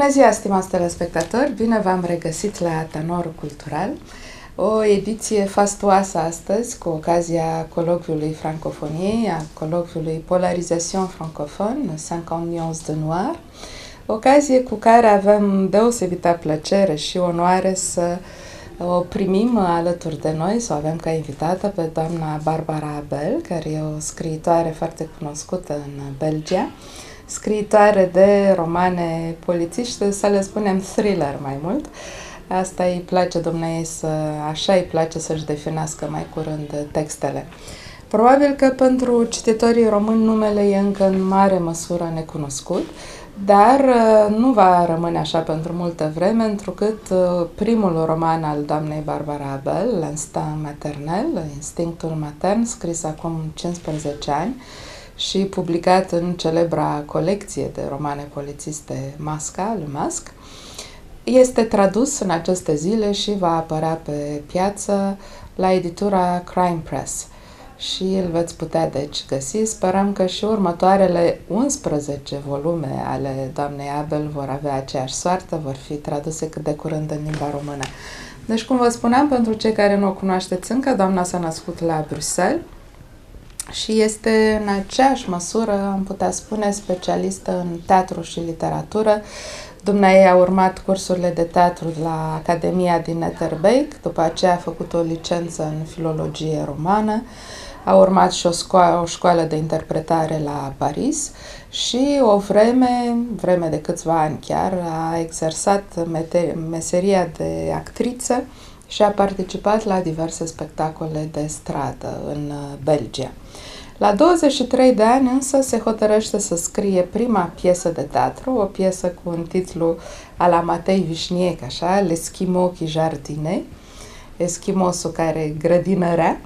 Bună ziua, stimați telespectatori! Bine v-am regăsit la Tanorul Cultural, o ediție fastuoasă astăzi cu ocazia colocviului francofoniei, a colocviului Polarisation francophone, 50 nuances de noir, ocazie cu care avem deosebită plăcere și onoare să o primim alături de noi, să o avem ca invitată pe doamna Barbara Abel, care e o scriitoare foarte cunoscută în Belgia, scriitoare de romane polițiști, să le spunem thriller mai mult. Asta îi place dumneei așa îi place să-și definească mai curând textele. Probabil că pentru cititorii români numele e încă în mare măsură necunoscut, dar nu va rămâne așa pentru multă vreme, întrucât primul roman al doamnei Barbara Abel, L'instinct maternel, Instinctul matern, scris acum 15 ani, și publicat în celebra colecție de romane polițiste Masca, Le Masque, este tradus în aceste zile și va apărea pe piață la editura Crime Press. Și îl veți putea deci găsi. Sperăm că și următoarele 11 volume ale doamnei Abel vor avea aceeași soartă, vor fi traduse cât de curând în limba română. Deci, cum vă spuneam, pentru cei care nu o cunoașteți încă, doamna s-a născut la Bruxelles și este în aceeași măsură, am putea spune, specialistă în teatru și literatură. Dumnezeu a urmat cursurile de teatru la Academia din Etterbeek, după aceea a făcut o licență în filologie romană, a urmat și o școală de interpretare la Paris și o vreme de câțiva ani chiar, a exersat meseria de actriță și a participat la diverse spectacole de stradă în Belgia. La 23 de ani însă se hotărăște să scrie prima piesă de teatru, o piesă cu un titlu a la Matei Vișniec, așa, L'Esquimau qui jardinait, eschimosul care grădinărea,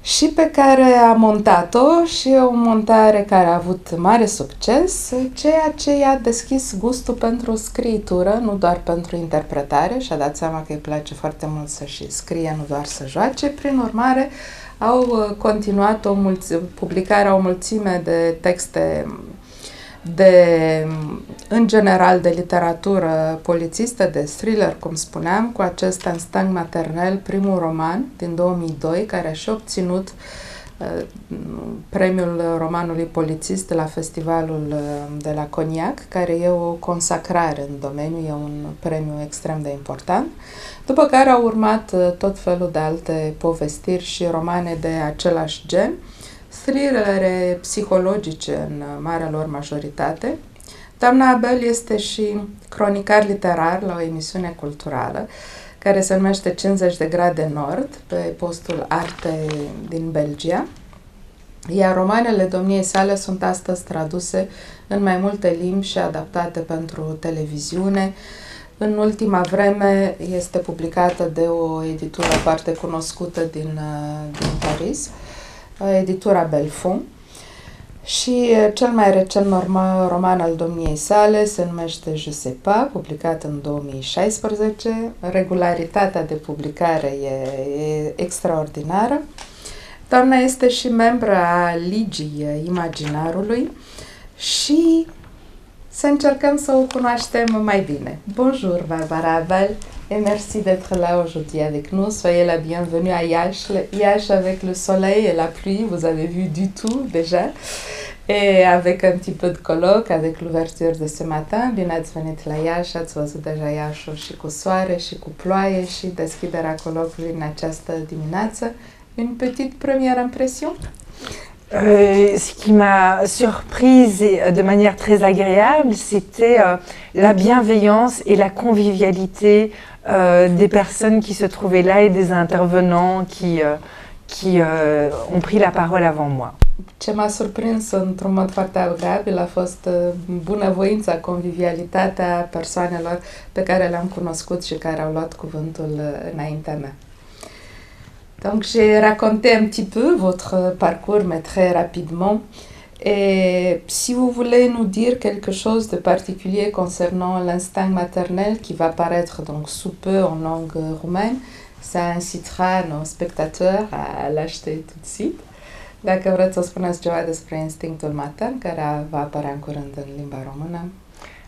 și pe care a montat-o și o montare care a avut mare succes, ceea ce i-a deschis gustul pentru scriitură, nu doar pentru interpretare, și-a dat seama că îi place foarte mult să și scrie, nu doar să joace. Prin urmare, au continuat publicarea o mulțime de texte în general de literatură polițistă, de thriller, cum spuneam, cu acest Instinct maternel, primul roman din 2002, care a și obținut premiul romanului polițist de la festivalul de la Cognac, care e o consacrare în domeniu, e un premiu extrem de important, după care au urmat tot felul de alte povestiri și romane de același gen, thrillere psihologice în marea lor majoritate. Doamna Abel este și cronicar literar la o emisiune culturală care se numește 50 de grade nord, pe postul Arte din Belgia, iar romanele domniei sale sunt astăzi traduse în mai multe limbi și adaptate pentru televiziune. În ultima vreme este publicată de o editură foarte cunoscută din Paris, editura Belfond, și cel mai recent roman al domniei sale se numește Je sais pas, publicat în 2016. Regularitatea de publicare e extraordinară. Doamna este și membră a Ligii Imaginarului și să încercăm să o cunoaștem mai bine. Bonjour Barbara Abel et merci d'être là aujourd'hui avec nous. Soyez la bienvenue à Iași avec le soleil et la pluie, vous avez vu du tout déjà. Et avec un petit peu de colloque, avec l'ouverture de ce matin. Bine ați venit la Iași, ați văzut deja Iașul și cu soare și cu ploaie și deschiderea colocului în această dimineață. Une petite première impression? Ce qui m'a surprise de manière très agréable, c'était la bienveillance et la convivialité des personnes qui se trouvaient là et des intervenants qui ont pris la parole avant moi. Ce m-a surprins într-un mod foarte agreabil a fost bunăvoința, convivialitatea persoanelor pe care le-am cunoscut și care au luat cuvântul înaintea mea. Donc j'ai raconté un petit peu votre parcours, mais très rapidement. Et si vous voulez nous dire quelque chose de particulier concernant l'instinct maternel qui va paraître donc sous peu en langue roumaine, ça incitera nos spectateurs à l'acheter tout de suite. Dacă vreți să spuneți ceva despre instinctul matern, care va apărea în curând în limba română.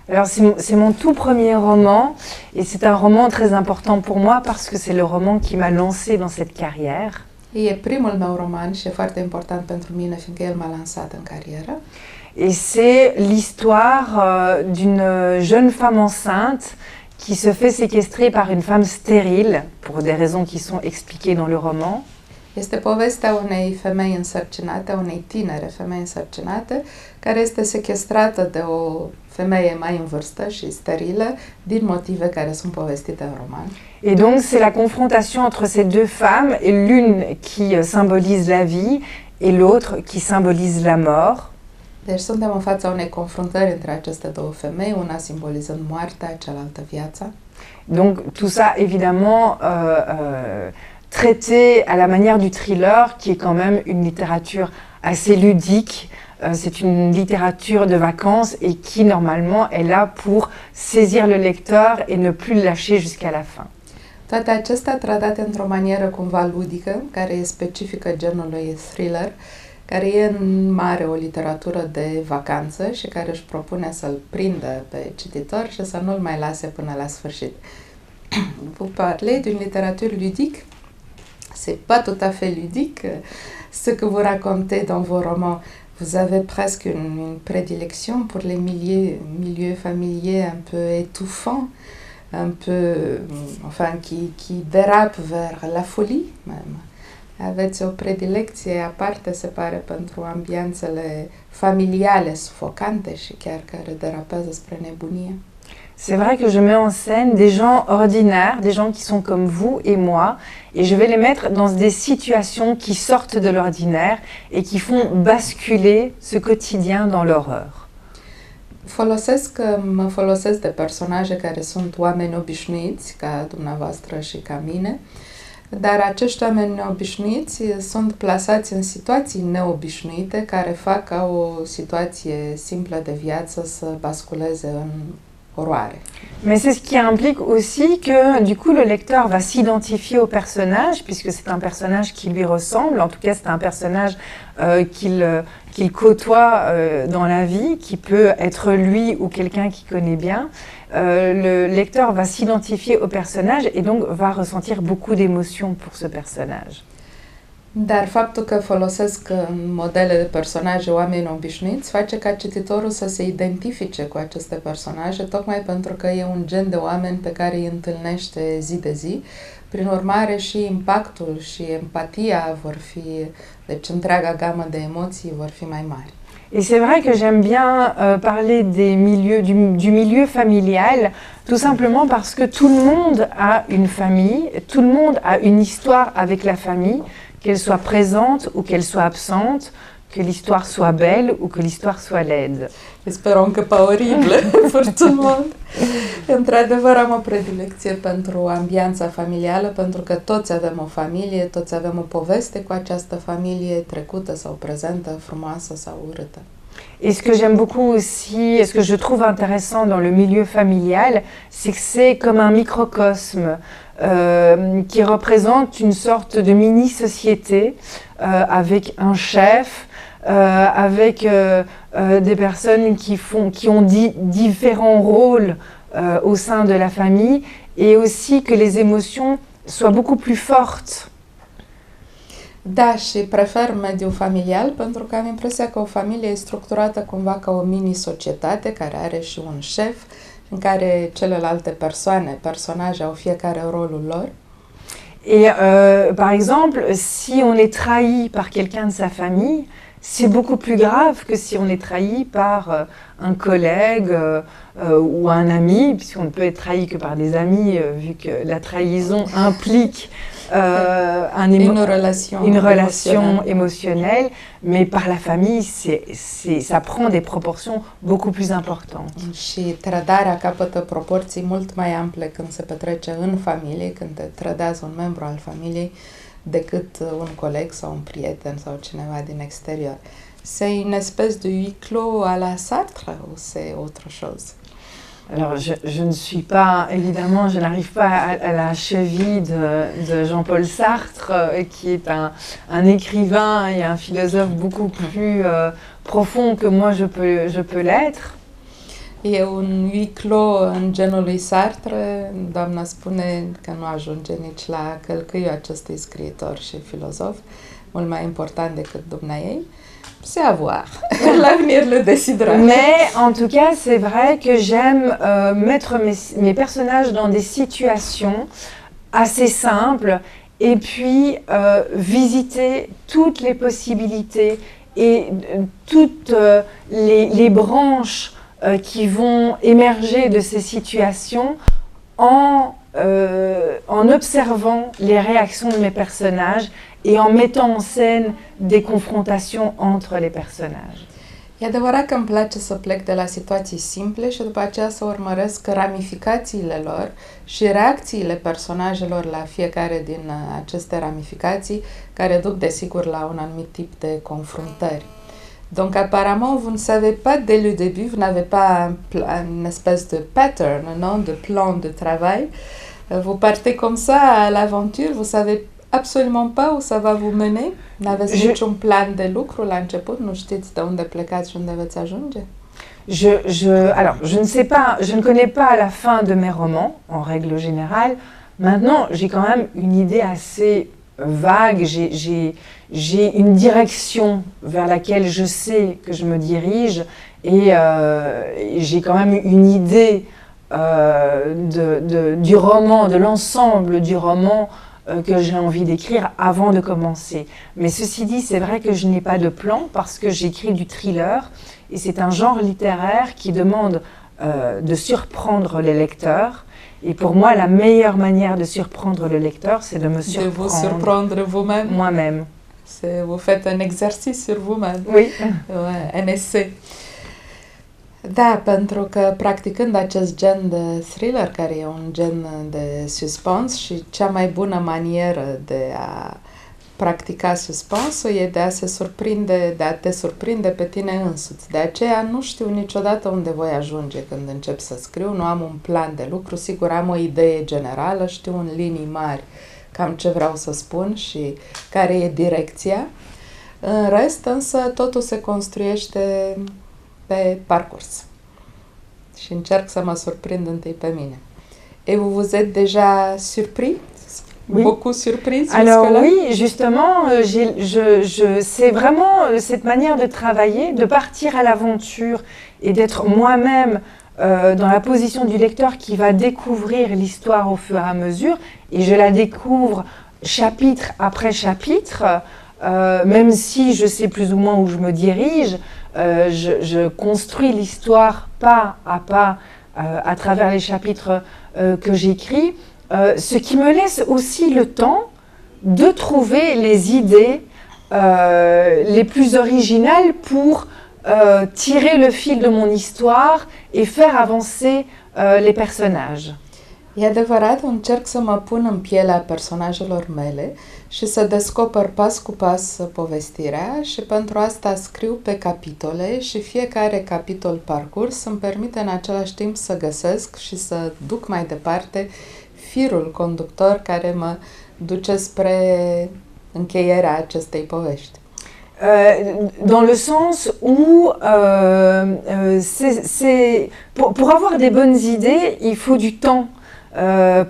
Alors c'est mon tout premier roman et c'est un roman très important pour moi parce que c'est le roman qui m'a lancée dans cette carrière. E primul meu roman și e foarte important pentru mine fiindcă el m-a lansat în carieră. Et c'est l'histoire d'une jeune femme enceinte qui se fait séquestrer par une femme stérile, pour des raisons qui sont expliquées dans le roman. Este povestea unei femei însărcinate, unei tinere femei însărcinate, care este sequestrată de o femeie mai în vârstă și sterilă, din motive care sunt povestite în roman. Et donc c'est la confrontation entre ces deux femmes, et l'une qui symbolise la vie et l'autre qui symbolise la mort. Deci suntem în fața unei confruntări între aceste două femei, una simbolizând moartea, cealaltă viața. Donc tout ça évidemment traité à la manière du thriller, qui est quand même une littérature assez ludique. C'est une littérature de vacances et qui normalement est là pour saisir le lecteur et ne plus le lâcher jusqu'à la fin. Toate acestea tratate într-o manieră cumva ludică, care e specifică genului thriller, care e în mare o literatură de vacanță și care își propune să-l prindă pe cititor și să nu-l mai lase până la sfârșit. Vous parlez d'une littérature ludique? C'est pas tout à fait ludique ce que vous racontez dans vos romans. Vous avez presque une prédilection pour les milieux familiers un peu étouffants, un peu, enfin, qui dérapent vers la folie même. Aveți o predilecție aparte, se pare, pentru ambianțele familiale sufocante și chiar care derapează spre nebunie. C'est vrai que je mets en scène des gens ordinaires, des gens qui sont comme vous et moi, et je vais les mettre dans des situations qui sortent de l'ordinaire et qui font basculer ce quotidien dans l'horreur. Mă folosesc de personaje care sunt oameni obișnuiți, ca dumneavoastră și ca mine, dar acești oameni neobișnuiți sunt plasați în situații neobișnuite care fac ca o situație simplă de viață să basculeze în oroare. Mais c'est ce qui implique aussi que du coup le lecteur va s'identifier au personnage, puisque c'est un personnage qui lui ressemble, en tout cas c'est un personnage qu'il côtoie dans la vie, qui peut être lui ou quelqu'un qu'il connaît bien. Le lecteur va s'identifier au personnage et donc va ressentir beaucoup d'émotions pour ce personnage. Dar faptul că folosesc modele de personaje oameni obișnuiți face ca cititorul să se identifice cu aceste personaje, tocmai pentru că e un gen de oameni pe care îi întâlnește zi de zi. Prin urmare și impactul și empatia vor fi, deci întreaga gamă de emoții vor fi mai mari. Et c'est vrai que j'aime bien parler des milieux, du milieu familial, tout simplement parce que tout le monde a une famille, tout le monde a une histoire avec la famille, qu'elle soit présente ou qu'elle soit absente, que l'histoire soit belle ou que l'histoire soit laide. Sperăm că pa oribilă pour tout le monde. Într-adevăr am o predilecție pentru ambianța familială, pentru că toți avem o familie, toți avem o poveste cu această familie, trecută sau prezentă, frumoasă sau urâtă. Et ce que j'aime beaucoup aussi, et ce que je trouve intéressant dans le milieu familial, c'est que c'est comme un microcosme qui représente une sorte de mini-société avec un chef, avec des personnes qui ont différents rôles au sein de la famille, et aussi que les émotions soient beaucoup plus fortes. Da, și prefer mediul familial pentru că am impresia că o familie e structurată cumva ca o mini-societate care are și un șef, în care celelalte personaje au fiecare rolul lor. Et par exemple, si on est trahi par quelqu'un de sa famille, c'est beaucoup plus grave que si on est trahi par un collègue ou un ami, puisqu'on ne peut être trahi que par des amis, vu que la trahison implique une relation émotionnelle, mais par la famille, ça prend des proportions beaucoup plus importantes. Și trădarea capătă proporții mult mai ample când se petrece în familie, când te trădează un membru al familiei, decât un coleg sau un prieten sau cineva din exterior. C'est une espèce de huis clos à la Sartre ou c'est autre chose? Alors, je ne suis pas, évidemment, je n'arrive pas à la cheville de Jean-Paul Sartre, qui est un écrivain et un philosophe beaucoup plus profond que moi je peux l'être. E un huis clos în genul lui Sartre. Doamna spune că nu ajunge nici la călcâiul acestui scriitor și filozof, mult mai important decât dumneaei. C'est à voir. L'avenir le décidera. Mais en tout cas, c'est vrai que j'aime mettre mes personnages dans des situations assez simples et puis visiter toutes les possibilités et toutes les branches qui vont émerger de ces situations en observant les réactions de mes personnages et en mettant en scène des confrontations entre les personnages. E adevărat că îmi place să plec de la situații simple și după aceea să urmăresc ramificațiile lor și reacțiile personajelor la fiecare din aceste ramificații, care duc desigur la un anumit tip de confruntări. Donc apparemment, vous ne savez pas dès le début, vous n'avez pas une espèce de pattern, non, de plan de travail. Vous partez comme ça à l'aventure, vous savez absolument pas où ça va vous mener? N'aveți niciun plan de lucru la început? Nu știți de unde plecați și unde veți ajunge? Alors, je ne sais pas, je ne connais pas la fin de mes romans, en règle générale. Maintenant, j'ai quand même une idée assez vague, j'ai une direction vers laquelle je sais que je me dirige et j'ai quand même une idée du roman, de l'ensemble du roman que j'ai envie d'écrire avant de commencer. Mais ceci dit, c'est vrai que je n'ai pas de plan parce que j'écris du thriller et c'est un genre littéraire qui demande de surprendre les lecteurs. Et pour moi, la meilleure manière de surprendre le lecteur, c'est de me surprendre. De vous surprendre vous-même. Moi-même. Vous faites un exercice sur vous-même. Oui. Un essai. Da, pentru că practicând acest gen de thriller, care e un gen de suspans și cea mai bună manieră de a practica suspansul e de a te surprinde pe tine însuți. De aceea nu știu niciodată unde voi ajunge când încep să scriu, nu am un plan de lucru, sigur am o idee generală, știu în linii mari cam ce vreau să spun și care e direcția. În rest, însă, totul se construiește pe parcurs. Și încerc să mă surprind întâi pe mine. Et vous êtes déjà surpris? Oui. Beaucoup surprise? Alors oui, justement, c'est vraiment cette manière de travailler, de partir à l'aventure et d'être moi-même dans la position du lecteur qui va découvrir l'histoire au fur et à mesure. Et je la découvre chapitre après chapitre, même si je sais plus ou moins où je me dirige. Je construis l'histoire pas à pas à travers les chapitres que j'écris, ce qui me laisse aussi le temps de trouver les idées les plus originales pour tirer le fil de mon histoire et faire avancer les personnages. E adevărat, încerc să mă pun în pielea personajelor mele și să descoper pas cu pas povestirea și pentru asta scriu pe capitole și fiecare capitol parcurs îmi permite în același timp să găsesc și să duc mai departe firul conductor care mă duce spre încheierea acestei povești. Dans le sens où pour avoir des bonnes idées, il faut du temps.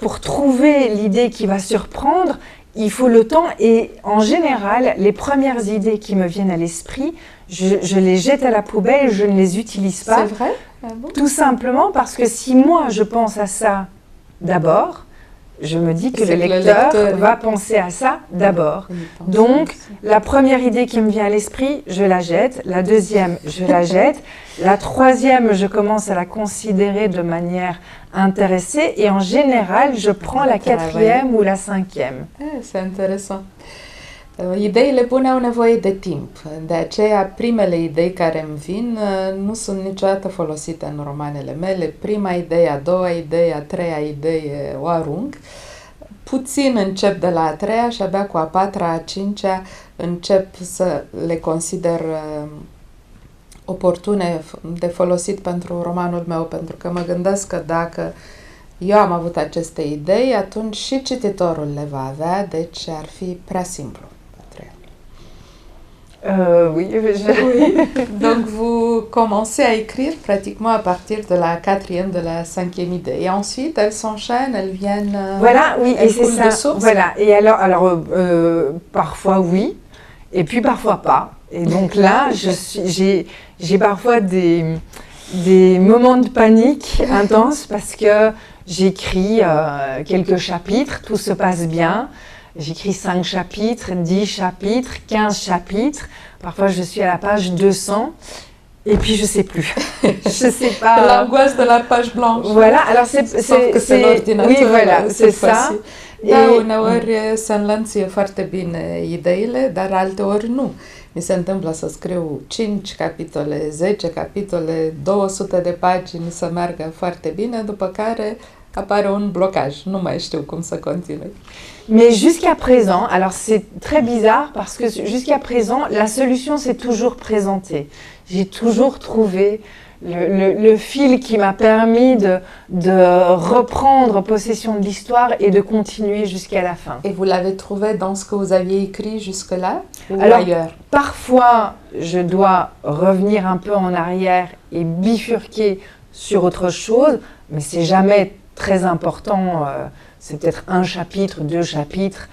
Pour trouver l'idée qui va surprendre, il faut le temps et en général, les premières idées qui me viennent à l'esprit, je les jette à la poubelle, je ne les utilise pas. C'est vrai? Ah bon? Tout simplement parce que si moi je pense à ça d'abord, je me dis que le lecteur va penser à ça d'abord. Donc, la première idée qui me vient à l'esprit, je la jette. La deuxième, je la jette. La troisième, je commence à la considérer de manière intéressée. Et en général, je prends la quatrième ou la cinquième. C'est intéressant. Ideile bune au nevoie de timp. De aceea, primele idei care îmi vin nu sunt niciodată folosite în romanele mele. Prima idee, a doua idee, a treia idee o arunc. Puțin încep de la a treia și abia cu a patra, a cincea încep să le consider oportune de folosit pentru romanul meu, pentru că mă gândesc că dacă eu am avut aceste idei, atunci și cititorul le va avea, deci ar fi prea simplu. Oui, Oui. Donc vous commencez à écrire pratiquement à partir de la 4e, de la 5e idée. Et ensuite, elles s'enchaînent, elles viennent... Voilà, oui, et elles c'est coulent ça. de source. Voilà, et alors parfois oui, et puis parfois pas. Et donc là, j'ai parfois des moments de panique intenses parce que j'écris quelques chapitres, tout se passe bien. J'écris 5 chapitres, 10 chapitres, 15 chapitres. Parfois, je suis à la page 200 et puis je sais plus. Je sais pas. L'angoisse de la page blanche. Voilà, alors c'est l'ordinateur. Oui, voilà, c'est ça. Da, uneori se înlănțuie foarte bine ideile, dar alteori nu. Mi se întâmplă să scriu 5 capitole, 10 capitole, 200 de pagini să meargă foarte bine, după care apare un blocaj. Nu mai știu cum să continui. Mais jusqu'à présent, alors c'est très bizarre parce que jusqu'à présent, la solution s'est toujours présentée. J'ai toujours trouvé le fil qui m'a permis de reprendre possession de l'histoire et de continuer jusqu'à la fin. Et vous l'avez trouvé dans ce que vous aviez écrit jusque-là ou alors, ailleurs? Parfois, je dois revenir un peu en arrière et bifurquer sur autre chose, mais c'est jamais très important. C'est peut-être un chapitre, 2 chapitres.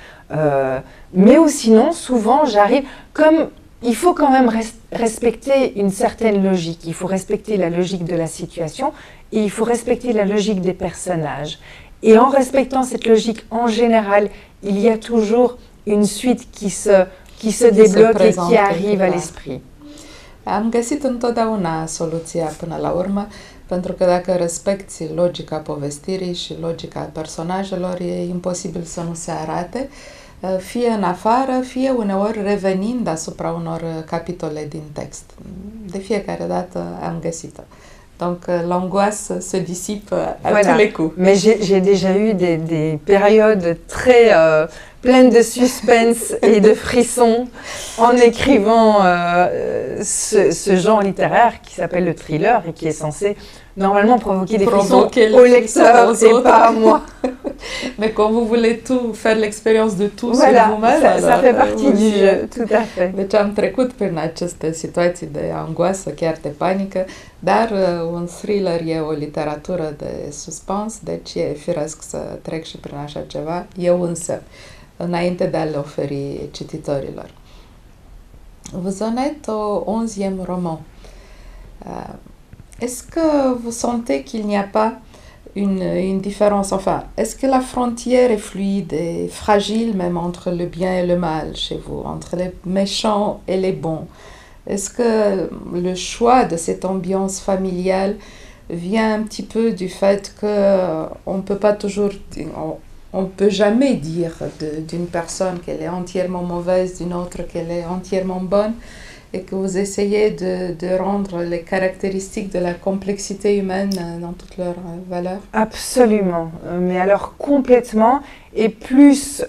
Mais ou sinon, souvent, j'arrive comme... Il faut quand même respecter une certaine logique. Il faut respecter la logique de la situation et il faut respecter la logique des personnages. Et en respectant cette logique, en général, il y a toujours une suite qui se débloque et qui arrive à l'esprit. Am găsit întotdeauna soluția până la urmă, pentru că dacă respecti logica povestirii și logica personajelor, e imposibil să nu se arate. Fie în afară, fie uneori revenind asupra unor capitole din text. De fiecare dată am găsit-o. Donc l'angoisse se dissipe à tous les coups. Mais j'ai déjà eu des périodes très pleines de suspense et de frissons en écrivant ce genre littéraire qui s'appelle le thriller et qui est censé normalement provoquer des frissons au lecteur et pas à moi. Mais quand vous voulez tout, faire l'expérience de tout voilà, sur vous-même, ça fait partie du jeu, tout à fait. Deci am trecut prin aceste situații de angoasă, chiar de panică, dar un thriller e o literatură de suspans, deci e firesc să trec și prin așa ceva, eu însă, înainte de a le oferi cititorilor. Vous en êtes au 11e roman. Est-ce que vous sentez qu'il n'y a pas une différence, enfin, est-ce que la frontière est fluide et fragile même entre le bien et le mal chez vous, entre les méchants et les bons? Est-ce que le choix de cette ambiance familiale vient un petit peu du fait qu'on ne peut pas toujours, on peut jamais dire d'une personne qu'elle est entièrement mauvaise, d'une autre qu'elle est entièrement bonne, et que vous essayez de rendre les caractéristiques de la complexité humaine dans toutes leurs valeurs? Absolument, mais alors complètement. Et plus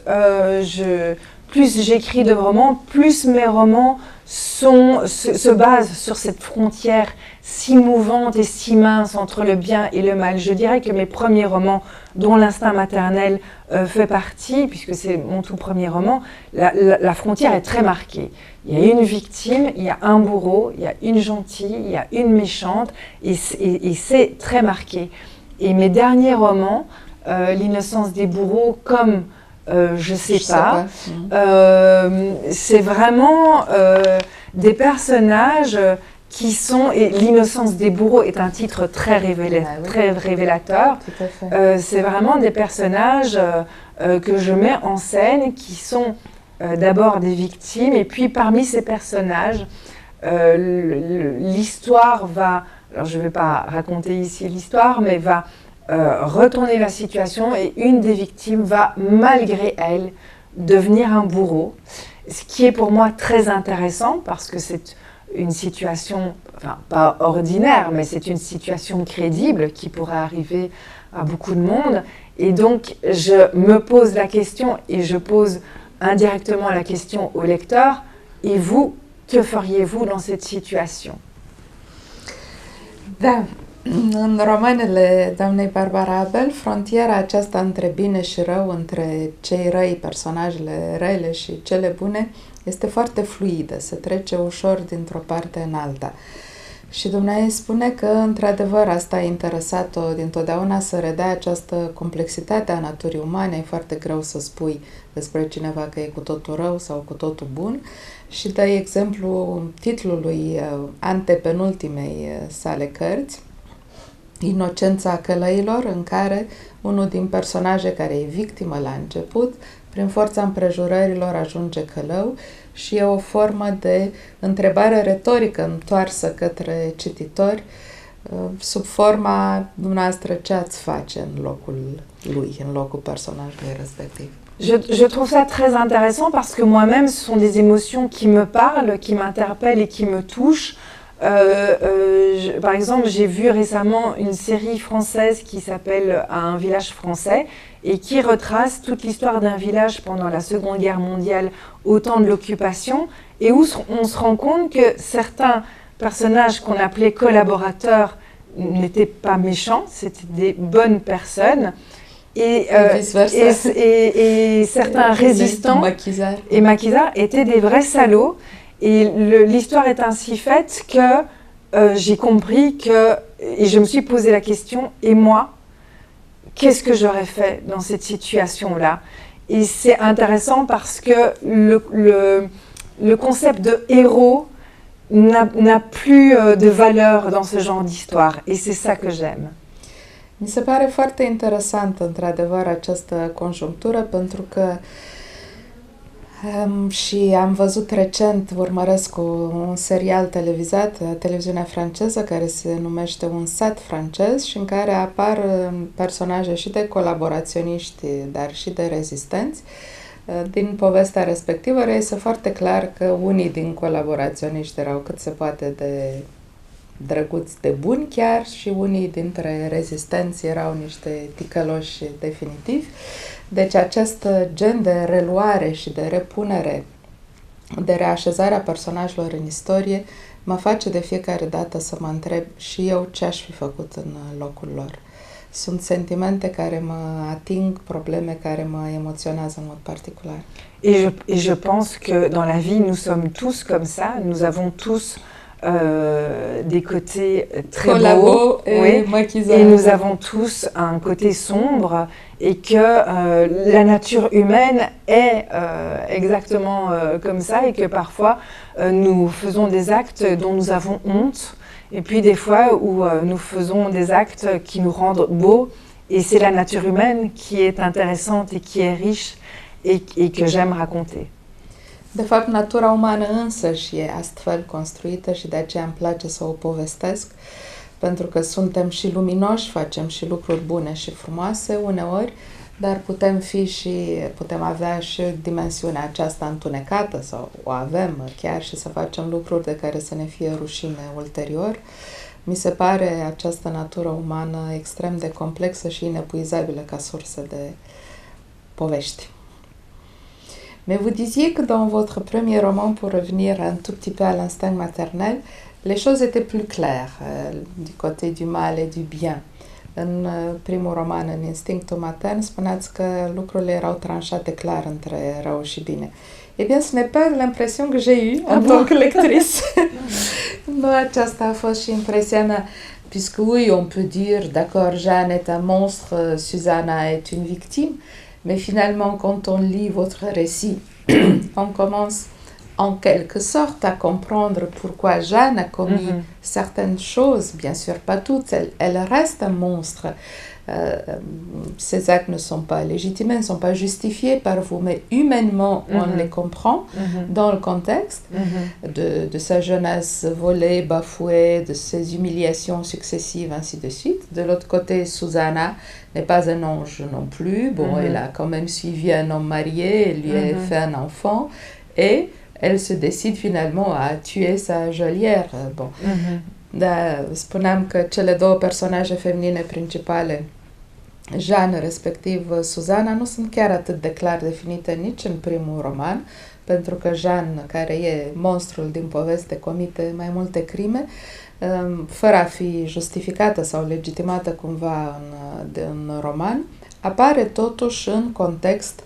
j'écris de romans, plus mes romans se basent sur cette frontière si mouvante et si mince entre le bien et le mal. Je dirais que mes premiers romans, dont L'instinct maternel fait partie, puisque c'est mon tout premier roman, la frontière est très marquée. Il y a une victime, il y a un bourreau, il y a une gentille, il y a une méchante, et c'est très marqué. Et mes derniers romans, L'innocence des bourreaux, comme je sais pas. C'est vraiment des personnages qui sont, et L'innocence des bourreaux est un titre très révélateur. C'est vraiment des personnages que je mets en scène qui sont d'abord des victimes, et puis parmi ces personnages, l'histoire va, alors je ne vais pas raconter ici l'histoire, mais va retourner la situation, et une des victimes va, malgré elle, devenir un bourreau, ce qui est pour moi très intéressant parce que c'est une situation, enfin pas ordinaire, mais c'est une situation crédible qui pourrait arriver à beaucoup de monde, et donc je me pose la question, et je pose indirectement la question au lecteur, et vous, que feriez-vous dans cette situation? Da, În romanele doamnei Barbara Abel, frontiera aceasta între bine și rău, între cei răi, personajele rele și cele bune, este foarte fluidă, se trece ușor dintr-o parte în alta. Și dumneavoastră spune că, într-adevăr, asta a interesat-o dintotdeauna să redea această complexitate a naturii umane. E foarte greu să spui despre cineva că e cu totul rău sau cu totul bun. Și dă exemplu titlului antepenultimei sale cărți, Inocența călăilor, în care unul din personaje care e victimă la început, prin forța împrejurărilor ajunge călău și e o formă de întrebare retorică întoarsă către cititori sub forma dumneavoastră ce ați face în locul lui, în locul personajului respectiv. Je trouve ça très intéressant parce que moi-même, ce sont des émotions qui me parlent, qui m'interpellent et qui me touchent. Par exemple, j'ai vu récemment une série française qui s'appelle Un village français et qui retrace toute l'histoire d'un village pendant la Seconde Guerre mondiale au temps de l'occupation et où on se rend compte que certains personnages qu'on appelait collaborateurs n'étaient pas méchants, c'était des bonnes personnes. Et certains résistants et maquisards étaient des vrais salauds. Et l'histoire est ainsi faite que j'ai compris que, et je me suis posé la question, et moi, qu'est-ce que j'aurais fait dans cette situation-là? Et c'est intéressant parce que le concept de héros n'a plus de valeur dans ce genre d'histoire. Et c'est ça que j'aime. Mi se pare foarte interesant, într-adevăr, această conjunctură, pentru că și am văzut recent, urmăresc un serial televizat, televiziunea franceză, care se numește Un sat francez și în care apar personaje și de colaboraționiști, dar și de rezistenți. Din povestea respectivă reiese foarte clar că unii din colaboraționiști erau cât se poate de drăguți, de buni chiar, și unii dintre rezistenți erau niște ticăloși definitivi. Deci acest gen de reluare și de repunere, de reașezare a personajelor în istorie, mă face de fiecare dată să mă întreb și eu ce aș fi făcut în locul lor. Sunt sentimente care mă ating, probleme care mă emoționează în mod particular. Et je pense que dans la vie, nous sommes tous comme ça, nous avons tous des côtés très beaux et nous avons tous un côté sombre et que la nature humaine est exactement comme ça et que parfois nous faisons des actes dont nous avons honte et puis des fois où nous faisons des actes qui nous rendent beaux et c'est la nature humaine qui est intéressante et qui est riche et que j'aime raconter. De fapt, natura umană însăși e astfel construită și de aceea îmi place să o povestesc, pentru că suntem și luminoși, facem și lucruri bune și frumoase uneori, dar putem avea și dimensiunea aceasta întunecată sau o avem chiar și să facem lucruri de care să ne fie rușine ulterior. Mi se pare această natură umană extrem de complexă și inepuizabilă ca sursă de povești. Mais vous disiez que dans votre premier roman, pour revenir un tout petit peu à l'instinct maternel, les choses étaient plus claires du côté du mal et du bien. În primul roman, în Instinctul matern, spuneați că lucrurile erau tranșate clar între rău și bine. Eh bien, ce n'est pas l'impression que j'ai eue en tant que lectrice. Nu aceasta a fost și impresia mea, puisque oui, on peut dire, d'accord, Jeanne est un monstre, Susanna est une victime, mais finalement, quand on lit votre récit, on commence en quelque sorte à comprendre pourquoi Jeanne a commis certaines choses, bien sûr pas toutes, elle reste un monstre. Ces actes ne sont pas légitimés, ne sont pas justifiés par vous, mais humainement, on les comprend dans le contexte de sa jeunesse volée, bafouée, de ses humiliations successives, ainsi de suite. De l'autre côté, Susanna n'est pas un ange non plus. Bon, elle a quand même suivi un homme marié, elle lui a fait un enfant, et elle se décide finalement à tuer sa geôlière. Bon. Da, spuneam că cele două personaje feminine principale, Jeanne respectiv Susanna, nu sunt chiar atât de clar definite nici în primul roman, pentru că Jean, care e monstrul din poveste, comite mai multe crime, fără a fi justificată sau legitimată cumva în roman, apare totuși în context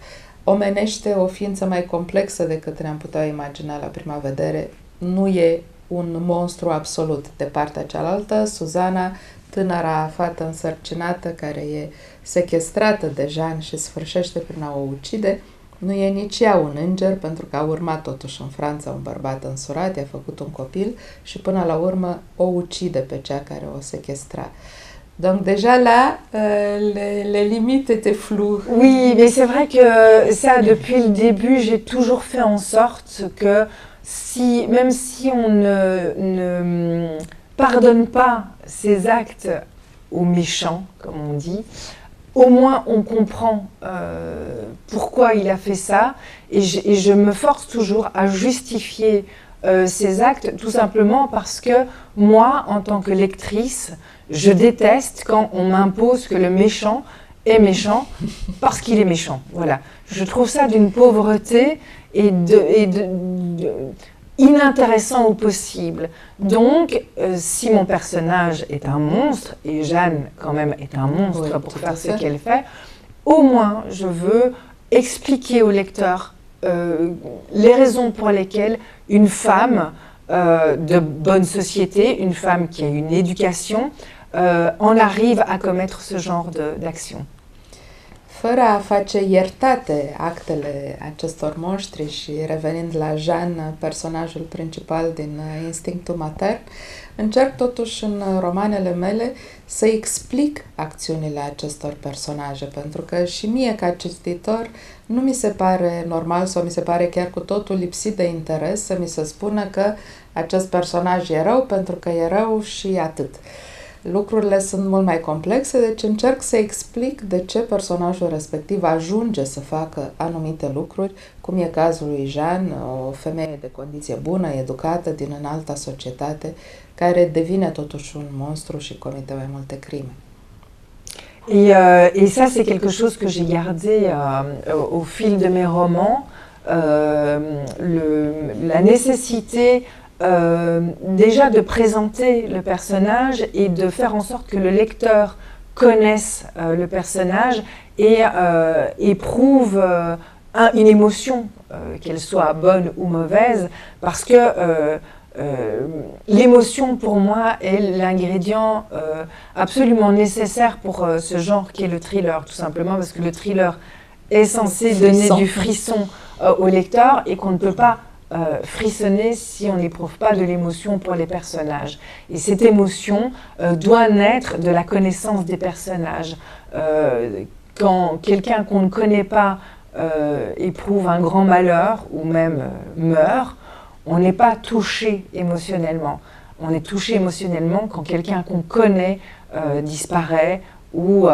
omenește, o ființă mai complexă decât ne-am putea imagina la prima vedere. Nu e un monstru absolut. De partea cealaltă, Suzana, tânăra fată însărcinată care e sechestrată de Jean și sfârșește prin a o ucide, nu e nici ea un înger, pentru că a urmat totuși în Franța un bărbat însurat, i-a făcut un copil și până la urmă o ucide pe cea care o sechestra. Donc déjà là, les limites étaient floues. Oui, mais c'est vrai que ça, depuis le début, j'ai toujours fait en sorte que même si on ne pardonne pas ces actes aux méchants, comme on dit, au moins on comprend pourquoi il a fait ça, et je me force toujours à justifier ces actes, tout simplement parce que moi, en tant que lectrice, je déteste quand on m'impose que le méchant est méchant parce qu'il est méchant. Voilà. Je trouve ça d'une pauvreté et inintéressant au possible. Donc, si mon personnage est un monstre, et Jeanne quand même est un monstre pour faire ce qu'elle fait, au moins je veux expliquer au lecteur les raisons pour lesquelles une femme de bonne société, une femme qui a une éducation, en arrive à commettre ce genre d'action. Fără a face iertate actele acestor monștri și revenind la Jean, personajul principal din Instinctul matern, încerc totuși în romanele mele să explic acțiunile acestor personaje, pentru că și mie ca cititor nu mi se pare normal sau mi se pare chiar cu totul lipsit de interes să mi se spună că acest personaj e rău pentru că e rău și atât. Lucrurile sunt mult mai complexe, deci încerc să explic de ce personajul respectiv ajunge să facă anumite lucruri, cum e cazul lui Jeanne, o femeie de condiție bună, educată, din înalta societate, care devine totuși un monstru și comite mai multe crime. Et ça, c'est quelque chose que j'ai gardé au fil de mes romans, la nécessité déjà de présenter le personnage et de faire en sorte que le lecteur connaisse le personnage et éprouve une émotion, qu'elle soit bonne ou mauvaise, parce que l'émotion pour moi est l'ingrédient absolument nécessaire pour ce genre qui est le thriller, tout simplement parce que le thriller est censé donner du frisson au lecteur et qu'on ne peut pas frissonner si on n'éprouve pas de l'émotion pour les personnages. Et cette émotion doit naître de la connaissance des personnages. Quand quelqu'un qu'on ne connaît pas éprouve un grand malheur ou même meurt, on n'est pas touché émotionnellement. On est touché émotionnellement quand quelqu'un qu'on connaît disparaît ou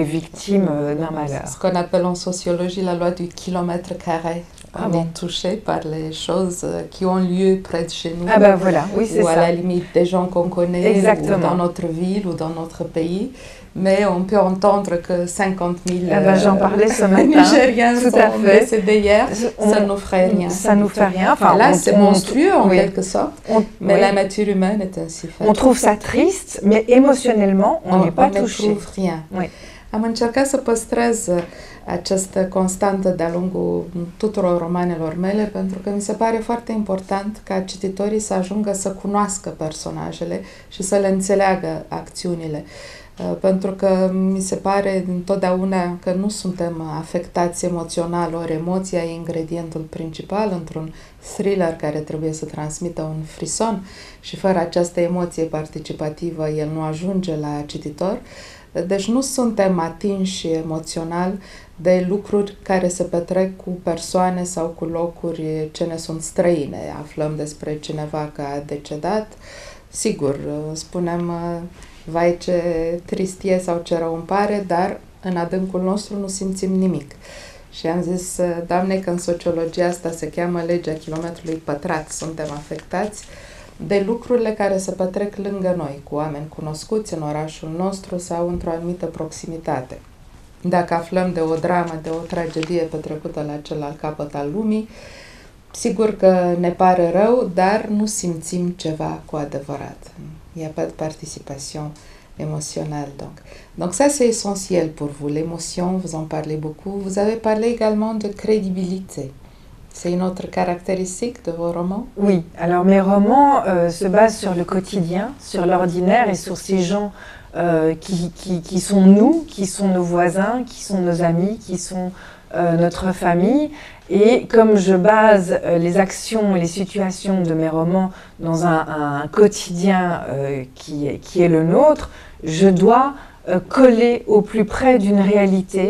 est victime d'un malheur. Ce qu'on appelle en sociologie la loi du kilomètre carré. On est touché par les choses qui ont lieu près de chez nous. Ah ben voilà, oui c'est ça. Ou à la limite des gens qu'on connaît, exactement, ou dans notre ville ou dans notre pays. Mais on peut entendre que 50 000 j'en parlais ce matin. Nigériens sont décédés hier, ça ne nous ferait rien. Ça nous fait rien. Enfin, là, c'est monstrueux en quelque sorte, mais la nature humaine est ainsi faite. On trouve ça triste, mais émotionnellement, on n'est pas touché. On ne trouve rien. Oui. Am încercat să păstrez această constantă de-a lungul tuturor romanelor mele, pentru că mi se pare foarte important ca cititorii să ajungă să cunoască personajele și să le înțeleagă acțiunile. Pentru că mi se pare întotdeauna că nu suntem afectați emoțional, ori emoția e ingredientul principal într-un thriller care trebuie să transmită un frison și fără această emoție participativă el nu ajunge la cititor. Deci nu suntem atinși emoțional de lucruri care se petrec cu persoane sau cu locuri ce ne sunt străine. Aflăm despre cineva că a decedat, sigur, spunem vai ce tristie sau ce rău îmi pare, dar în adâncul nostru nu simțim nimic. Și am zis, Doamne, că în sociologia asta se cheamă legea kilometrului pătrat, suntem afectați de lucrurile care se petrec lângă noi, cu oameni cunoscuți în orașul nostru sau într-o anumită proximitate. Dacă aflăm de o dramă, de o tragedie petrecută la celălalt capăt al lumii, Sigur că ne pare rău, dar nu simțim ceva cu adevărat. Il n'y a pas de participation émotionnelle. Donc ça, c'est essentiel pour vous. L'émotion, vous en parlez beaucoup. Vous avez parlé également de crédibilité. C'est une autre caractéristique de vos romans? Oui, alors mes romans se basent sur le quotidien, sur l'ordinaire et sur ces gens qui sont nous, qui sont nos voisins, qui sont nos amis, qui sont notre famille. Et comme je base les actions et les situations de mes romans dans un quotidien qui est le nôtre, je dois coller au plus près d'une réalité.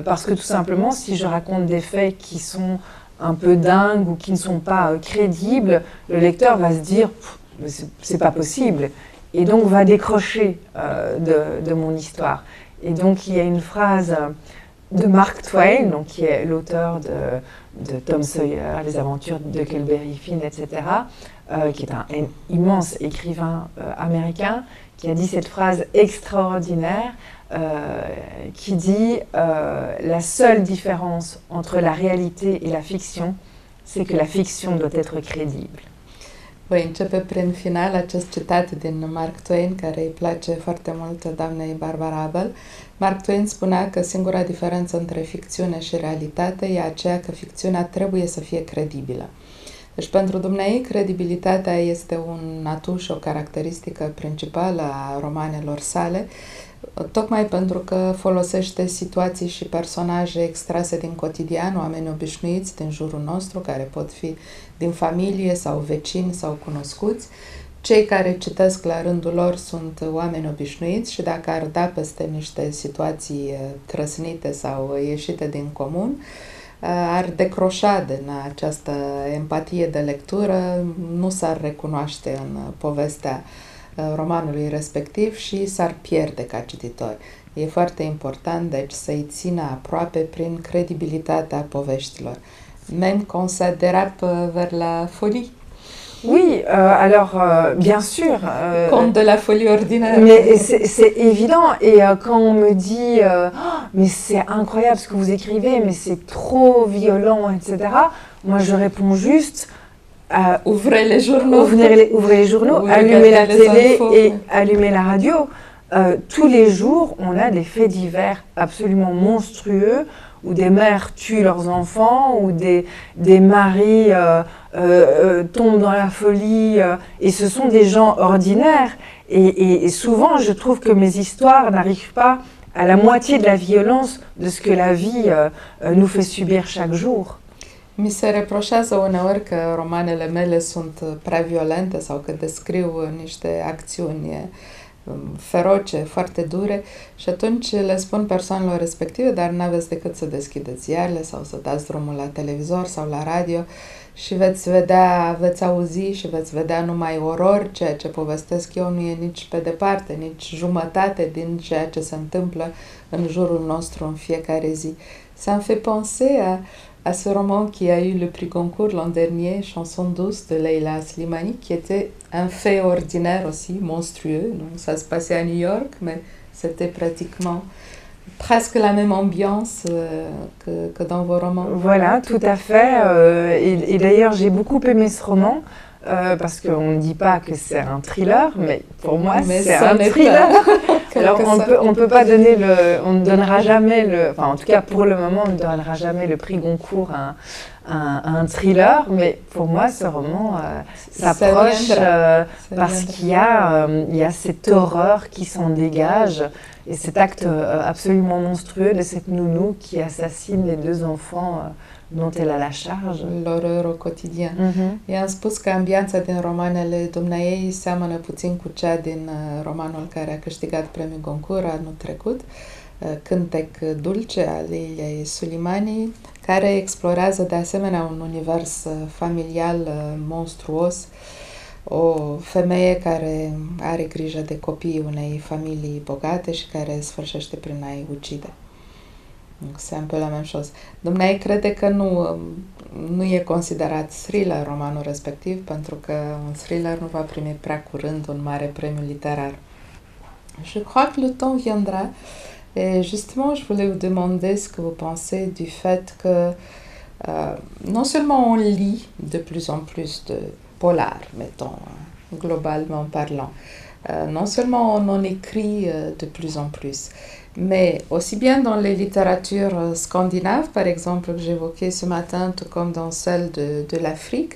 Parce que tout simplement, si je raconte des faits qui sont un peu dingues ou qui ne sont pas crédibles, le lecteur va se dire c'est pas possible et donc va décrocher de mon histoire. Et donc il y a une phrase de Mark Twain, donc, qui est l'auteur de Tom Sawyer, Les aventures de Huckleberry Finn, etc., qui est un immense écrivain américain, qui a dit cette phrase extraordinaire qui dit la seule différence entre la réalité et la fiction, c'est que la fiction doit être crédible. Voi începe prin final acest citat din Mark Twain, care îi place foarte mult doamnei Barbara Abel. Mark Twain spunea că singura diferență între ficțiune și realitate e aceea că ficțiunea trebuie să fie credibilă. Deci pentru dumneai, credibilitatea este un atu și o caracteristică principală a romanelor sale, tocmai pentru că folosește situații și personaje extrase din cotidian, oameni obișnuiți din jurul nostru, care pot fi din familie sau vecini sau cunoscuți. Cei care citesc la rândul lor sunt oameni obișnuiți și dacă ar da peste niște situații trăsnite sau ieșite din comun, ar decroșa din această empatie de lectură, nu s-ar recunoaște în povestea romanului respectiv și s-ar pierde ca cititor. E foarte important, deci, să-i țină aproape prin credibilitatea poveștilor. Même quand ça dérape vers la folie. Oui, alors bien sûr. Comme de la folie ordinaire. Mais c'est évident. Et quand on me dit mais c'est incroyable ce que vous écrivez, mais c'est trop violent, etc. Moi, je réponds juste ouvrez les journaux, ouvrez les journaux, allumez la télé et allumez la radio. Tous les jours, on a des faits divers absolument monstrueux où des mères tuent leurs enfants, où des maris tombent dans la folie, et ce sont des gens ordinaires. Et souvent, je trouve que mes histoires n'arrivent pas à la moitié de la violence de ce que la vie nous fait subir chaque jour. Mi se reproșează uneori că romanele mele sunt prea violente sau că descriu niște acțiuni feroce, foarte dure și atunci le spun persoanelor respective, dar n-aveți decât să deschideți ziarele sau să dați drumul la televizor sau la radio și veți auzi și veți vedea numai orori. Ceea ce povestesc eu nu e nici pe departe, nici jumătate din ceea ce se întâmplă în jurul nostru în fiecare zi. Ça me fait penser à ce roman qui a eu le prix Goncourt l'an dernier, Chanson douce de Leila Slimani, qui était un fait ordinaire aussi, monstrueux. Donc ça se passait à New York, mais c'était pratiquement presque la même ambiance que dans vos romans. Voilà, tout à fait. Et d'ailleurs, j'ai beaucoup aimé ce roman. Parce qu'on ne dit pas que c'est un thriller, mais pour moi c'est un thriller. Alors on peut pas donner on ne donnera jamais enfin en tout cas pour le moment on ne donnera jamais le prix Goncourt à un thriller, mais pour moi ce roman s'approche parce qu'il y a cette horreur qui s'en dégage et cet acte absolument monstrueux de cette nounou qui assassine les deux enfants dont elle a la charge. L'horreur au quotidien. I-am spus că ambianța din romanele dumneaei seamănă puțin cu cea din romanul care a câștigat premiul Goncourt anul trecut, Cântec dulce al Leilei Slimani, care explorează de asemenea un univers familial monstruos, o femeie care are grijă de copiii unei familii bogate și care sfârșește prin a-i ucide. C'est un peu la même chose. Dumnezeu crede că nu e considerat thriller romanul respectiv, pentru că un thriller nu va primi prea curând un mare premiu literar. Je crois que le temps viendra. Et justement, je voulais vous demander ce que vous pensez du fait que Non seulement on lit de plus en plus de polars, mettons, globalement parlant, non seulement on en écrit de plus en plus, mais aussi bien dans les littératures scandinaves, par exemple, que j'évoquais ce matin, tout comme dans celle de l'Afrique,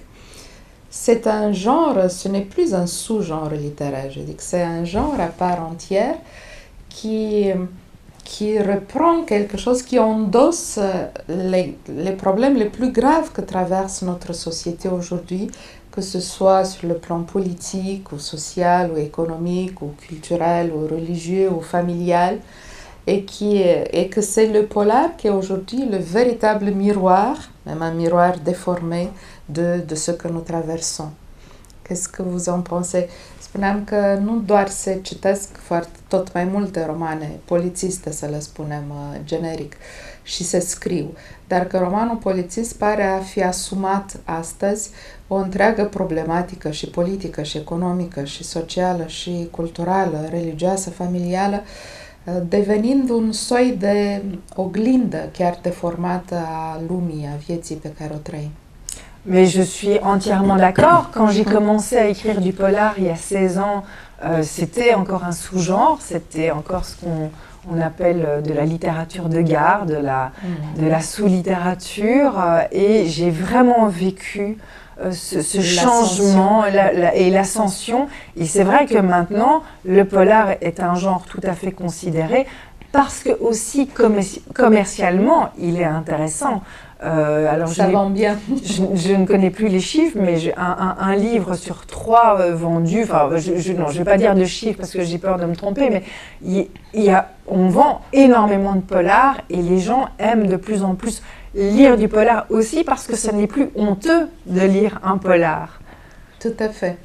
c'est un genre, ce n'est plus un sous-genre littéraire, je dis que c'est un genre à part entière qui reprend quelque chose, qui endosse les problèmes les plus graves que traverse notre société aujourd'hui, que ce soit sur le plan politique, ou social, ou économique, ou culturel, ou religieux, ou familial, et que c'est le polar qui est aujourd'hui le véritable miroir, même un miroir déformé de ce que nous traversăm. Qu'est-ce que vous en pensez? Spuneam că nu doar se citesc tot mai multe romane polițiste, să le spunem generic, și se scriu, dar că romanul polițist pare a fi asumat astăzi o întreagă problematică și politică, și economică, și socială, și culturală, religioasă, familială, devenind un soi de oglindă chiar deformată a lumii, a vieții pe care o trăim. Mais je suis entièrement d'accord. Quand j'ai commencé à écrire du polar il y a 16 ans, c'était encore un sous-genre, c'était encore ce qu'on appelle de la littérature de gare, de la sous-littérature, et j'ai vraiment vécu ce changement et l'ascension. Et c'est vrai que maintenant, le polar est un genre tout à fait considéré parce que aussi commercialement, il est intéressant. Alors ça vend bien. Je ne connais plus les chiffres, mais un livre sur 3 vendus, enfin je ne vais pas dire de chiffres parce que j'ai peur de me tromper, mais on vend énormément de polars et les gens aiment de plus en plus lire du polar aussi parce que ce n'est plus honteux de lire un polar. Tout à fait.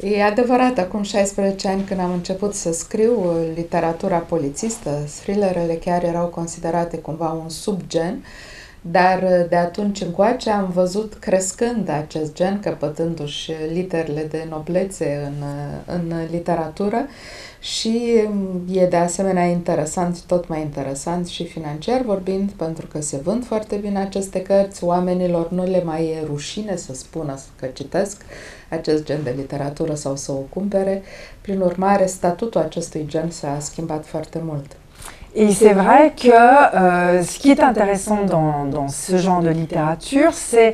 E adevărat, acum 16 ani când am început să scriu literatura polițistă, thrillerele chiar erau considerate cumva un subgen, dar de atunci încoace am văzut crescând acest gen, căpătându-și literele de noblețe în literatură și e de asemenea interesant, tot mai interesant și financiar vorbind, pentru că se vând foarte bine aceste cărți, oamenilor nu le mai e rușine să spună că citesc acest gen de literatură sau să o cumpere. Prin urmare, statutul acestui gen s-a schimbat foarte mult. Et c'est vrai que ce qui est intéressant dans ce genre de littérature, c'est,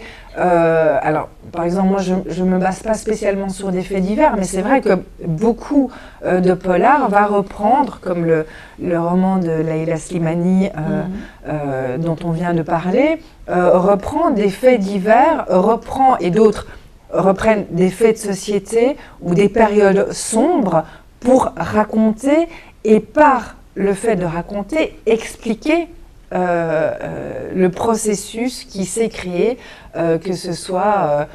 alors par exemple moi je me base pas spécialement sur des faits divers, mais c'est vrai que beaucoup de polars va reprendre, comme le roman de Leila Slimani dont on vient de parler, reprend des faits divers, et d'autres reprennent des faits de société ou des périodes sombres pour raconter, et par le fait de raconter, expliquer le processus qui s'est créé, que ce soit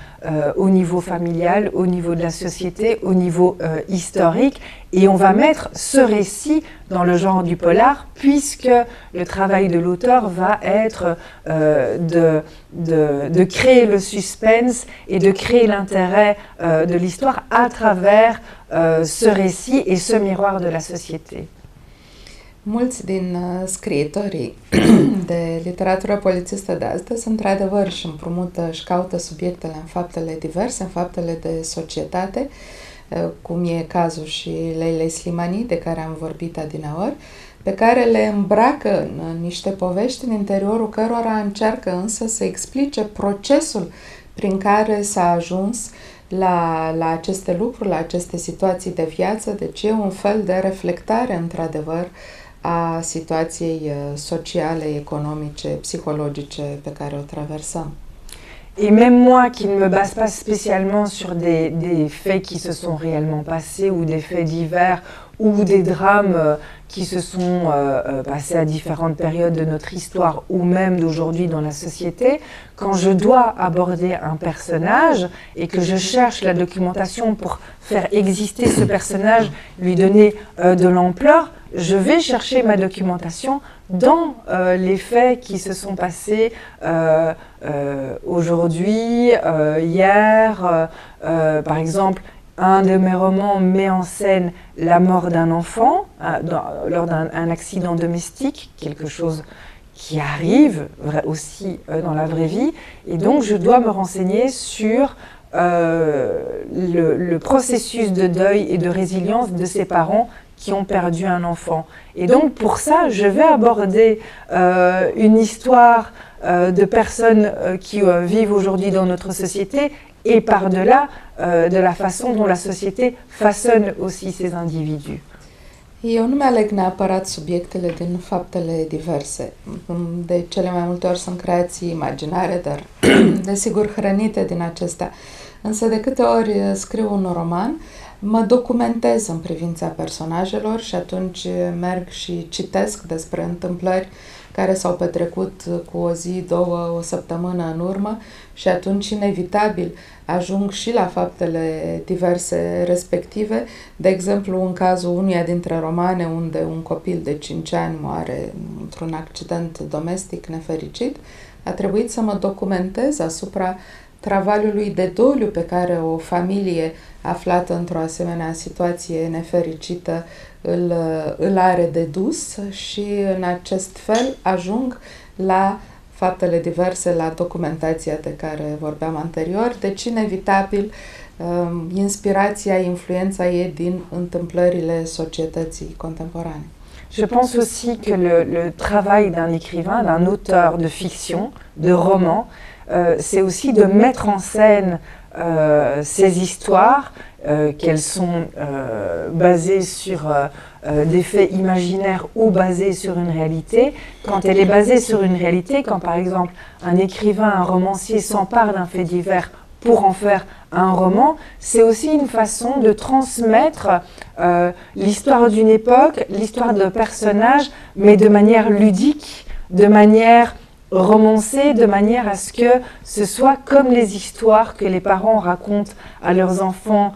au niveau familial, au niveau de la société, au niveau historique. Et on va mettre ce récit dans le genre du polar, puisque le travail de l'auteur va être de créer le suspense et de créer l'intérêt de l'histoire à travers ce récit et ce miroir de la société. Mulți din scriitorii de literatură polițistă de astăzi, într-adevăr, își împrumută, își caută subiectele în faptele diverse, în faptele de societate, cum e cazul și Leila Slimani, de care am vorbit adineaori, pe care le îmbracă în niște povești în interiorul cărora încearcă însă să explice procesul prin care s-a ajuns la aceste lucruri, la aceste situații de viață, deci e un fel de reflectare, într-adevăr, a situației sociale, economice, psihologice pe care o traversăm. Et même moi qui ne me base pas spécialement sur des faits qui se sont réellement passés ou des faits divers ou des drames qui se sont passés à différentes périodes de notre histoire ou même d'aujourd'hui dans la société, quand je dois aborder un personnage et que je cherche la documentation pour faire exister ce personnage, lui donner de l'ampleur, je vais chercher ma documentation dans les faits qui se sont passés aujourd'hui, hier. Par exemple, un de mes romans met en scène la mort d'un enfant lors d'un accident domestique, quelque chose qui arrivent aussi dans la vraie vie. Et donc, je dois me renseigner sur le processus de deuil et de résilience de ces parents qui ont perdu un enfant. Et donc, pour ça, je vais aborder une histoire de personnes qui vivent aujourd'hui dans notre société et par-delà de la façon dont la société façonne aussi ces individus. Eu nu mi-aleg neapărat subiectele din faptele diverse. De cele mai multe ori sunt creații imaginare, dar desigur hrănite din acestea. Însă de câte ori scriu un roman, mă documentez în privința personajelor și atunci merg și citesc despre întâmplări care s-au petrecut cu o zi, două, o săptămână în urmă și atunci inevitabil ajung și la faptele diverse respective. De exemplu, în cazul unuia dintre romane unde un copil de 5 ani moare într-un accident domestic nefericit, a trebuit să mă documentez asupra travaliului de doliu pe care o familie aflată într-o asemenea situație nefericită îl are de dus și în acest fel ajung la faptele diverse, la documentația de care vorbeam anterior, deci inevitabil inspirația, influența e din întâmplările societății contemporane. Je pense aussi que le travail d'un écrivain, d'un auteur de fiction, de roman, c'est aussi de mettre en scène ces histoires, qu'elles sont basées sur des faits imaginaires ou basées sur une réalité. Quand elle est basée sur une réalité, quand par exemple un écrivain, un romancier s'empare d'un fait divers pour en faire un roman, c'est aussi une façon de transmettre l'histoire d'une époque, l'histoire de personnages, mais de manière ludique, de manière romancée, de manière à ce que ce soit comme les histoires que les parents racontent à leurs enfants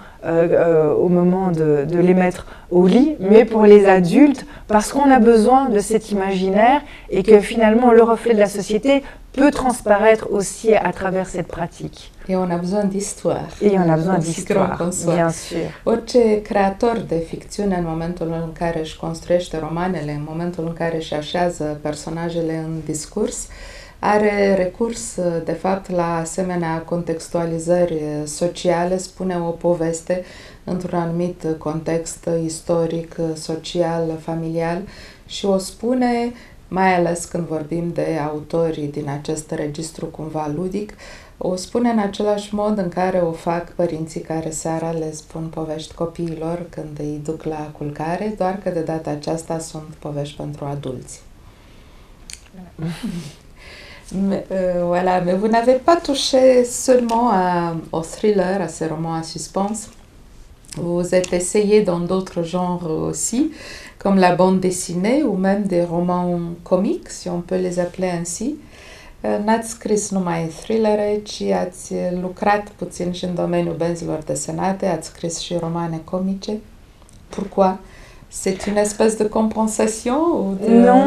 au moment de les mettre au lit, mais pour les adultes, parce qu'on a besoin de cet imaginaire et que finalement le reflet de la société peut transparaître aussi à travers cette pratique. Et on a besoin d'histoire. Et on a besoin d'histoire, bien sûr. Orice creator de ficțiune, în momentul în care își construiește romanele, în momentul în care își așează personajele în discurs, are recurs, de fapt, la asemenea contextualizări sociale, spune o poveste într-un anumit context istoric, social, familial și o spune, mai ales când vorbim de autorii din acest registru cumva ludic, o spune în același mod în care o fac părinții care seara le spun povești copiilor când îi duc la culcare, doar că de data aceasta sunt povești pentru adulți. Voilà, mais vous n'avez pas touché seulement au thriller, à ces romans à suspense. Vous êtes essayé dans d'autres genres aussi, comme la bande dessinée ou même des romans comiques, si on peut les appeler ainsi. N-ați scris numai thrillere, ci ați lucrat puțin și în domeniul benzilor desenate, ați scris și romane comice. Pourquoi? C'est une espèce de compensation ou de... Non,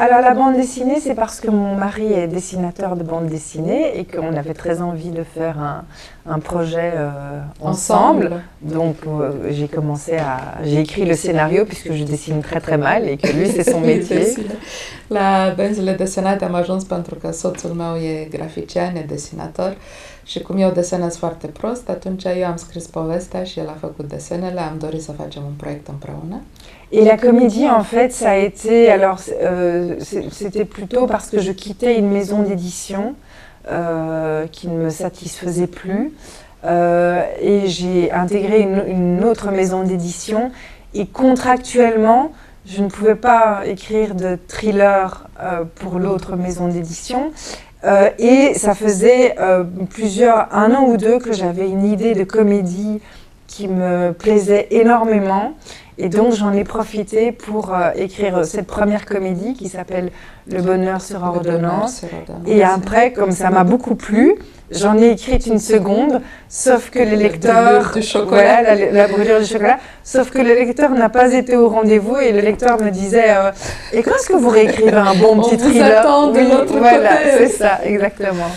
alors la bande dessinée, c'est parce que mon mari est dessinateur de bande dessinée et qu'on avait très envie de faire un projet ensemble. Donc j'ai écrit le scénario puisque je dessine très très mal et que lui c'est son métier. La benzile desenate am ajuns pentru că soțul meu e grafician, e desinator și cum eu desenez foarte prost, atunci eu am scris povestea și el a făcut desenele, am dorit să facem un proiect împreună. Et la comédie, en fait, ça a été... Alors, c'était plutôt parce que je quittais une maison d'édition qui ne me satisfaisait plus. Et j'ai intégré une autre maison d'édition. Et contractuellement, je ne pouvais pas écrire de thriller pour l'autre maison d'édition. Et ça faisait un an ou deux que j'avais une idée de comédie qui me plaisait énormément. Et donc j'en ai profité pour écrire cette première comédie qui s'appelle Le bonheur sur ordonnance. Et après, comme ça m'a beaucoup plu, j'en ai écrit une seconde, sauf que le lecteur... Voilà, la brûlure du chocolat. Sauf que le lecteur n'a pas été au rendez-vous et le lecteur me disait et quand est-ce que vous réécrivez un bon petit thriller? On vous attend de l'autre côté. Voilà, c'est ça, exactement.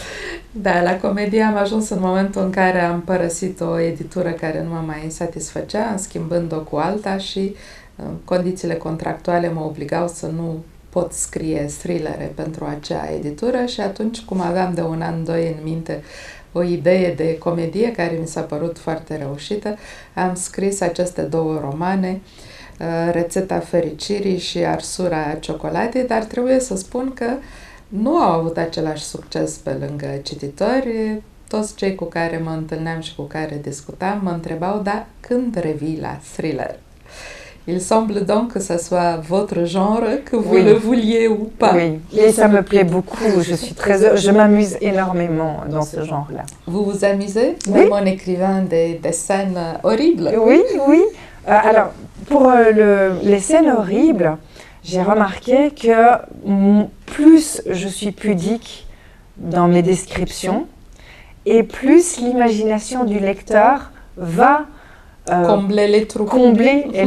Da, la comedie am ajuns în momentul în care am părăsit o editură care nu mă mai satisfăcea, schimbând-o cu alta și condițiile contractuale mă obligau să nu pot scrie thrillere pentru acea editură și atunci, cum aveam de un an, doi în minte o idee de comedie care mi s-a părut foarte reușită, am scris aceste două romane, Rețeta fericirii și Arsura ciocolatei, dar trebuie să spun că nu au avut același succes pe lângă cititori. Toți cei cu care mă întâlneam și cu care discutam mă întrebau, da, când revii la thriller? Il semble donc que ça soit votre genre, que vous le vouliez ou pas. Oui, et ça me plaît beaucoup. Je suis très heureuse. Je m'amuse énormément dans ce genre-là. Vous vous amusez, oui, même en écrivant des scènes horribles? Oui, oui. Alors, pour les scènes horribles, j'ai remarqué que plus je suis pudique dans mes descriptions, et plus l'imagination du lecteur va combler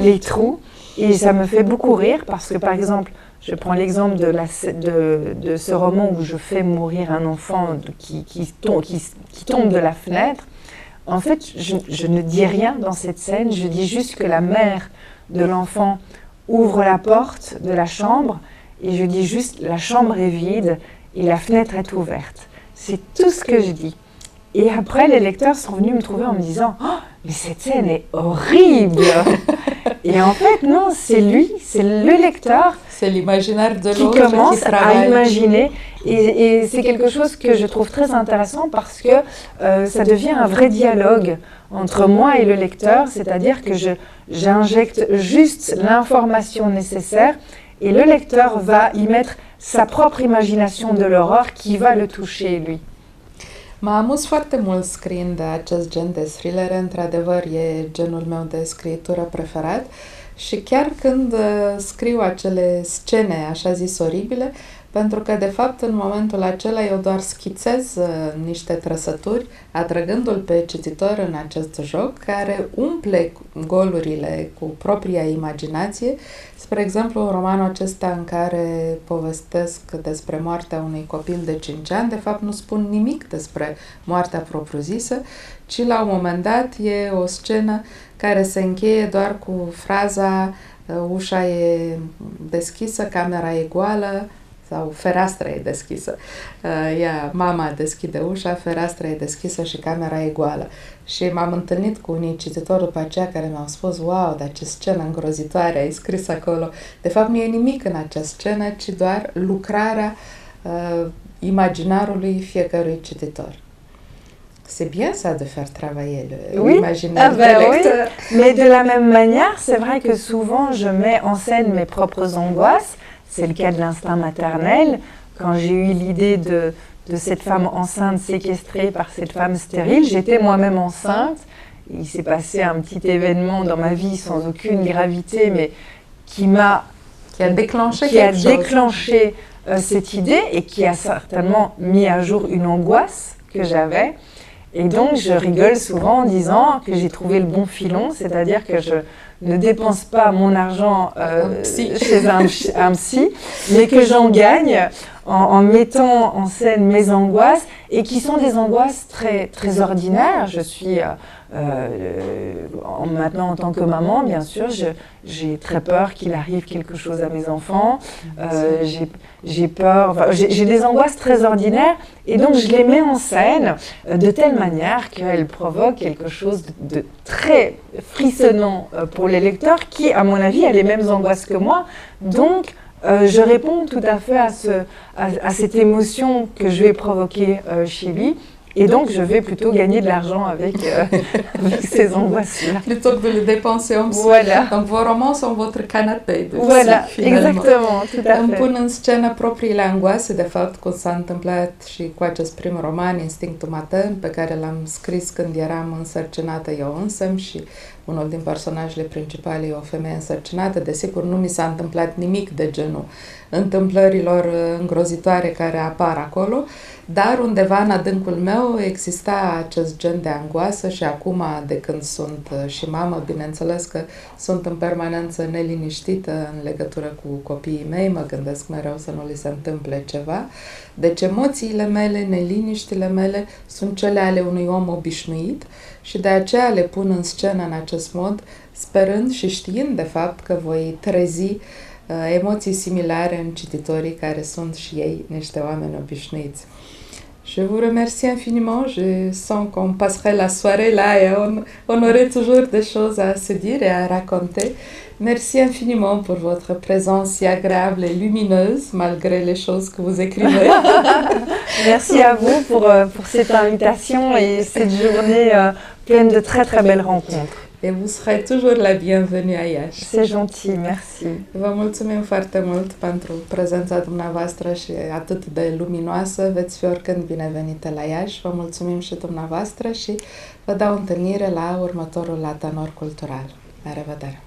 les trous. Et ça me fait beaucoup rire parce que, par exemple, je prends l'exemple de ce roman où je fais mourir un enfant qui tombe de la fenêtre. En fait, je ne dis rien dans cette scène, je dis juste que la mère de l'enfant ouvre la porte de la chambre et je dis juste la chambre est vide et la fenêtre est ouverte. C'est tout ce que je dis. Et après, les lecteurs sont venus me trouver en me disant « Oh, mais cette scène est horrible !» Et en fait, non, c'est lui, c'est le lecteur c'est l'imaginaire de qui commence à imaginer. Et c'est quelque chose que je trouve très intéressant parce que ça devient un vrai dialogue entre moi et le lecteur, c'est-à-dire que j'injecte juste l'information nécessaire et le lecteur va y mettre sa propre imagination de l'horreur qui va le toucher, lui. Mă amuz foarte mult scriind de acest gen de thrillere, într-adevăr e genul meu de scriitură preferat și chiar când scriu acele scene, așa zis, oribile, pentru că, de fapt, în momentul acela eu doar schițez niște trăsături, atrăgându-l pe cititor în acest joc, care umple golurile cu propria imaginație. Spre exemplu, romanul acesta în care povestesc despre moartea unui copil de 5 ani, de fapt nu spun nimic despre moartea propriu-zisă, ci la un moment dat e o scenă care se încheie doar cu fraza ușa e deschisă, camera e goală, sau fereastra e deschisă. Mama deschide ușa, fereastra e deschisă și camera e goală. Și m-am întâlnit cu unii cititori după aceea care mi-au spus, wow, dar ce scenă îngrozitoare ai scris acolo. De fapt nu e nimic în acea scenă, ci doar lucrarea imaginarului fiecărui cititor. C'est bien ça de faire travailler l'imaginaire du lecteur. Oui. Mais de la même manière, c'est vrai que souvent je mets en scène mes propres angoisses. C'est le cas de l'instinct maternel. Quand j'ai eu l'idée de cette femme enceinte séquestrée par cette femme stérile, j'étais moi-même enceinte. Il s'est passé un petit événement dans ma vie sans aucune gravité, mais qui a déclenché cette idée et qui a certainement mis à jour une angoisse que j'avais. Et donc, je rigole souvent en disant que j'ai trouvé le bon filon, c'est-à-dire que je ne dépense pas mon argent chez un psy, mais que j'en gagne en mettant en scène mes angoisses, et qui sont des angoisses très, très ordinaires. Je suis maintenant en tant que maman, bien sûr, j'ai très peur qu'il arrive quelque chose à mes enfants. J'ai peur, j'ai des angoisses très ordinaires, et donc je les mets en scène de telle manière qu'elles provoquent quelque chose de très frissonnant pour les lecteurs qui, à mon avis, a les mêmes angoisses que moi. Donc, je réponds tout à fait à cette émotion que je vais provoquer chez lui. Et donc, je vais plutôt gagner de l'argent avec ces angoisses-là. Plutôt que de les dépenser en psy. Voilà. Donc, vos romans sont votre canapé de psy, voilà, finalement. Exactement, tout à fait. Îmi pun în scenă propriile angoase, de fapt, cum s-a întâmplat și cu acest prim roman, Instinctul matern, pe care l-am scris când eram însărcinată eu însămi și unul din personajele principale e o femeie însărcinată. Desigur, nu mi s-a întâmplat nimic de genul întâmplărilor îngrozitoare care apar acolo, dar undeva în adâncul meu exista acest gen de angoasă și acum, de când sunt și mamă, bineînțeles că sunt în permanență neliniștită în legătură cu copiii mei, mă gândesc mereu să nu li se întâmple ceva. Deci emoțiile mele, neliniștile mele sunt cele ale unui om obișnuit și de aceea le pun în scenă în acest mod, sperând și știind de fapt că voi trezi emoții similare în cititorii care sunt și ei niște oameni obișnuiți. Je vous remercie infiniment. Je sens qu'on passerait la soirée là et on aurait toujours des choses à se dire et à raconter. Merci infiniment pour votre présence si agréable et lumineuse malgré les choses que vous écrivez. Merci à vous pour cette invitation et cette journée pleine de très très belles rencontres. Et vous serez toujours la bienvenue à Iași. C'est gentil, merci. Vă mulțumim foarte mult pentru prezența dumneavoastră și atât de luminoasă. Veți fi oricând binevenite la Iași. Vă mulțumim și dumneavoastră și vă dau întâlnire la următorul La Tenor Cultural. La revedere!